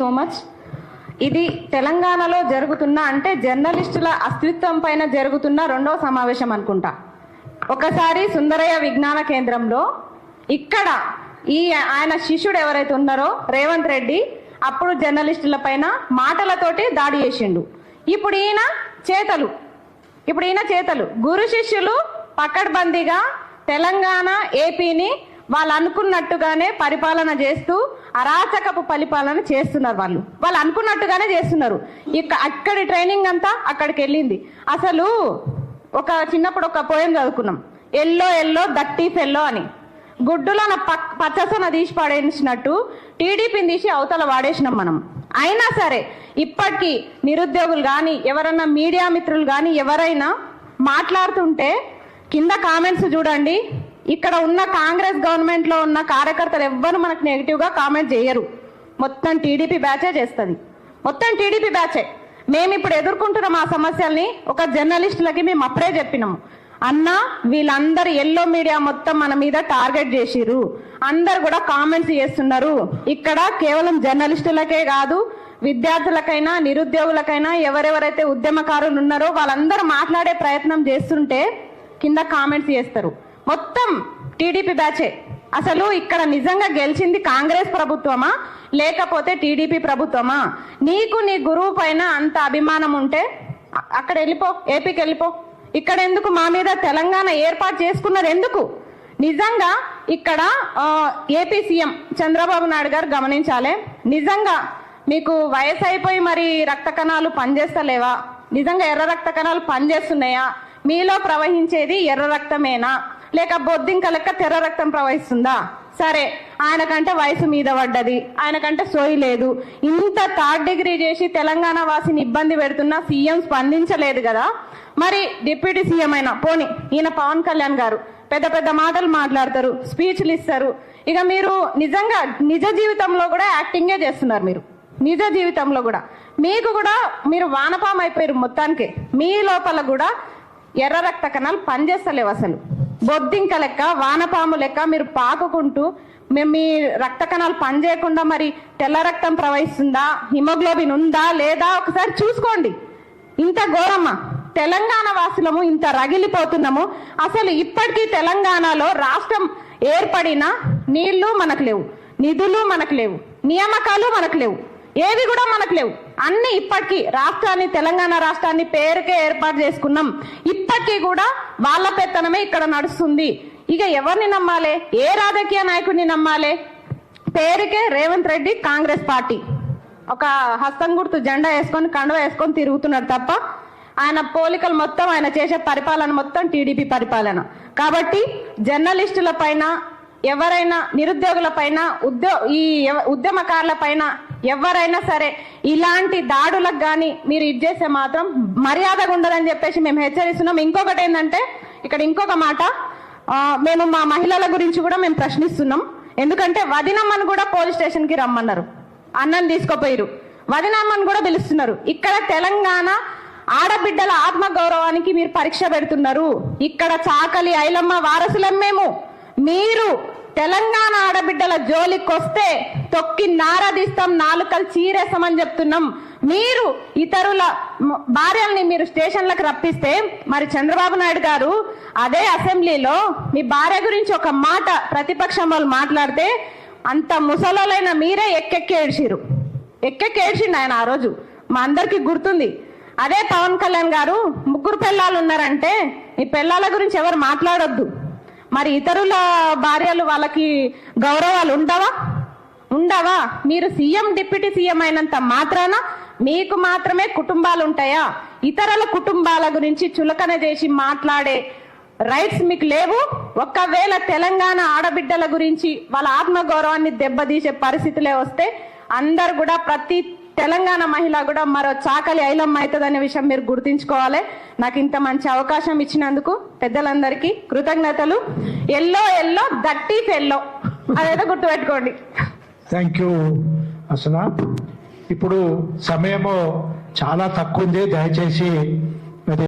So much. ఇది తెలంగాణలో జరుగుతున్న అంటే జర్నలిస్టుల అస్తిత్వం పైన జరుగుతున్న రెండవ సమావేశం అనుకుంటా. ఒకసారి సుందరయ్య విజ్ఞాన కేంద్రంలో ఇక్కడ ఆయన శిష్యుడు ఎవరైతే ఉన్నారో రేవంత్ రెడ్డి అప్పుడు జర్నలిస్టుల పైన మాటలతోటి దాడి చేసిండు. ఇప్పుడు ఈయన చేతలు గురు శిష్యులు పకడ్బందీగా తెలంగాణ ఏపీని వాళ్ళు అనుకున్నట్టుగానే పరిపాలన చేస్తూ అరాచకపు పరిపాలన చేస్తున్నారు. వాళ్ళు అనుకున్నట్టుగానే చేస్తున్నారు. అక్కడి ట్రైనింగ్ అంతా అక్కడికి వెళ్ళింది. అసలు చిన్నప్పుడు ఒక పోయం చదువుకున్నాం, ఎల్లో ఎల్లో దట్టి ఫెల్లో అని. గుడ్డులో పచ్చసన తీసి పడేసినట్టు టీడీపీని తీసి అవతల వాడేసినాం మనం. అయినా సరే ఇప్పటికీ నిరుద్యోగులు కానీ ఎవరన్నా మీడియా మిత్రులు కానీ ఎవరైనా మాట్లాడుతుంటే కింద కామెంట్స్ చూడండి. ఇక్కడ ఉన్న కాంగ్రెస్ గవర్నమెంట్ లో ఉన్న కార్యకర్తలు ఎవ్వరు మనకు నెగిటివ్ గా కామెంట్ చేయరు. మొత్తం టీడీపీ బ్యాచే చేస్తుంది. మొత్తం టీడీపీ బ్యాచే. మేము ఇప్పుడు ఎదుర్కొంటున్నాం ఆ సమస్యల్ని. ఒక జర్నలిస్టులకి మేము అప్పుడే చెప్పినాము, అన్నా వీళ్ళందరూ ఎల్లో మీడియా మొత్తం మన మీద టార్గెట్ చేసిర్రు, అందరు కూడా కామెంట్స్ చేస్తున్నారు. ఇక్కడ కేవలం జర్నలిస్టులకే కాదు, విద్యార్థులకైనా నిరుద్యోగులకైనా ఎవరెవరైతే ఉద్యమకారులు ఉన్నారో వాళ్ళందరూ మాట్లాడే ప్రయత్నం చేస్తుంటే కింద కామెంట్స్ చేస్తారు. మొత్తం టీడీపీ బ్యాచే. అసలు ఇక్కడ నిజంగా గెలిచింది కాంగ్రెస్ ప్రభుత్వమా లేకపోతే టీడీపీ ప్రభుత్వమా? నీకు నీ గురువు పైన అంత అభిమానం ఉంటే అక్కడ వెళ్ళిపో, ఏపీకి వెళ్ళిపో. ఇక్కడ ఎందుకు మా మీద తెలంగాణ ఏర్పాటు చేసుకున్నారు? ఎందుకు? నిజంగా ఇక్కడ ఏపీ సీఎం చంద్రబాబు నాయుడు గారు గమనించాలి. నిజంగా మీకు వయసు అయిపోయి మరి రక్త కణాలు పనిచేస్తలేవా? నిజంగా ఎర్ర రక్త కణాలు పనిచేస్తున్నాయా? మీలో ప్రవహించేది ఎర్ర రక్తమేనా లేక బొద్దింక లెక్క తెర్ర రక్తం ప్రవహిస్తుందా? సరే, ఆయనకంటే వయసు మీద పడ్డది, ఆయనకంటే సోయి లేదు. ఇంత థర్డ్ డిగ్రీ చేసి తెలంగాణ వాసిని ఇబ్బంది పెడుతున్నా సీఎం స్పందించలేదు కదా. మరి డిప్యూటీ సీఎం అయినా పోని ఈయన పవన్ కళ్యాణ్ గారు పెద్ద పెద్ద మాటలు మాట్లాడతారు, స్పీచ్లు ఇస్తారు. ఇక మీరు నిజంగా నిజ జీవితంలో కూడా యాక్టింగే చేస్తున్నారు. మీరు నిజ జీవితంలో కూడా మీకు కూడా మీరు వానపాము అయిపోయారు. మొత్తానికి మీ లోపల కూడా ఎర్ర రక్త కణాలు పనిచేస్తలేవు. అసలు బొద్దింక లెక్క వానపాము లెక్క మీరు పాకుకుంటూ మీ రక్త కణాలు పనిచేయకుండా మరి తెల్ల రక్తం ప్రవహిస్తుందా, హిమోగ్లోబిన్ ఉందా లేదా ఒకసారి చూసుకోండి. ఇంత ఘోరమ్మా. తెలంగాణ వాసులము ఇంత రగిలిపోతున్నాము. అసలు ఇప్పటికీ తెలంగాణలో రాష్ట్రం ఏర్పడిన నీళ్లు మనకు లేవు, నిధులు మనకు లేవు, నియామకాలు మనకు లేవు, ఏవి కూడా మనకు లేవు. అన్ని ఇప్పటికీ రాష్ట్రాన్ని తెలంగాణ రాష్ట్రాన్ని పేరుకే ఏర్పాటు చేసుకున్నాం. ఇప్పటికీ కూడా వాళ్ళ పెత్తనమే ఇక్కడ నడుస్తుంది. ఇక ఎవరిని నమ్మాలి? ఏ రాజకీయ నాయకుడిని నమ్మాలి? పేరుకే రేవంత్ రెడ్డి కాంగ్రెస్ పార్టీ ఒక హస్తం గుర్తు జెండా వేసుకొని కండువ వేసుకొని తిరుగుతున్నాడు తప్ప ఆయన పోలికలు మొత్తం, ఆయన చేసే పరిపాలన మొత్తం టీడీపీ పరిపాలన. కాబట్టి జర్నలిస్టుల పైన ఎవరైనా, నిరుద్యోగుల పైన, ఈ ఉద్యమకారుల పైన ఎవరైనా సరే ఇలాంటి దాడులకు కానీ మీరు ఇచ్చేస్తే మాత్రం మర్యాదగా ఉండదని చెప్పేసి మేము హెచ్చరిస్తున్నాం. ఇంకొకటి ఏంటంటే ఇక్కడ ఇంకొక మాట, మేము మా మహిళల గురించి కూడా మేము ప్రశ్నిస్తున్నాం. ఎందుకంటే వదినమ్మను కూడా పోలీస్ స్టేషన్కి రమ్మన్నారు, అన్నం తీసుకోపోయారు, వదినమ్మను కూడా పిలుస్తున్నారు. ఇక్కడ తెలంగాణ ఆడబిడ్డల ఆత్మ గౌరవానికి మీరు పరీక్ష పెడుతున్నారు. ఇక్కడ చాకలి ఐలమ్మ వారసులం మేము. మీరు తెలంగాణ ఆడబిడ్డల జోలికి వస్తే తొక్కి నారదీస్తాం, నాలుకలు చీరేస్తామని చెప్తున్నాం. మీరు ఇతరుల భార్యల్ని మీరు స్టేషన్లకు రప్పిస్తే మరి చంద్రబాబు నాయుడు గారు అదే అసెంబ్లీలో మీ భార్య గురించి ఒక మాట ప్రతిపక్షం వాళ్ళు మాట్లాడితే అంత ముసలోలైన మీరే ఎక్కెక్కి ఏడ్చిండు ఆయన. ఆ రోజు మా అందరికి గుర్తుంది. అదే పవన్ కళ్యాణ్ గారు 3 పిల్లలు ఉన్నారంటే ఈ పిల్లల గురించి ఎవరు మాట్లాడొద్దు. మరి ఇతరుల భార్యలు వాళ్ళకి గౌరవాలు ఉండవా? మీరు సీఎం డిప్యూటీ సీఎం అయినంత మాత్రాన మీకు మాత్రమే కుటుంబాలు ఉంటాయా? ఇతరుల కుటుంబాల గురించి చులకన చేసి మాట్లాడే రైట్స్ మీకు లేవు. ఒకవేళ తెలంగాణ ఆడబిడ్డల గురించి వాళ్ళ ఆత్మగౌరవాన్ని దెబ్బతీసే పరిస్థితులే వస్తే అందరు కూడా, ప్రతి తెలంగాణ మహిళ కూడా మరో చాకలి ఐలమ్మ అవుతుందనే విషయం మీరు గుర్తించుకోవాలి. నాకు ఇంత మంచి అవకాశం ఇచ్చినందుకు పెద్దలందరికీ కృతజ్ఞతలు. ఎల్లో ఎల్లో దట్టి ఫెల్లో, అదేదో గుర్తుపెట్టుకోండి. థ్యాంక్ యూ అసలు. ఇప్పుడు సమయము చాలా తక్కువ ఉంది. దయచేసి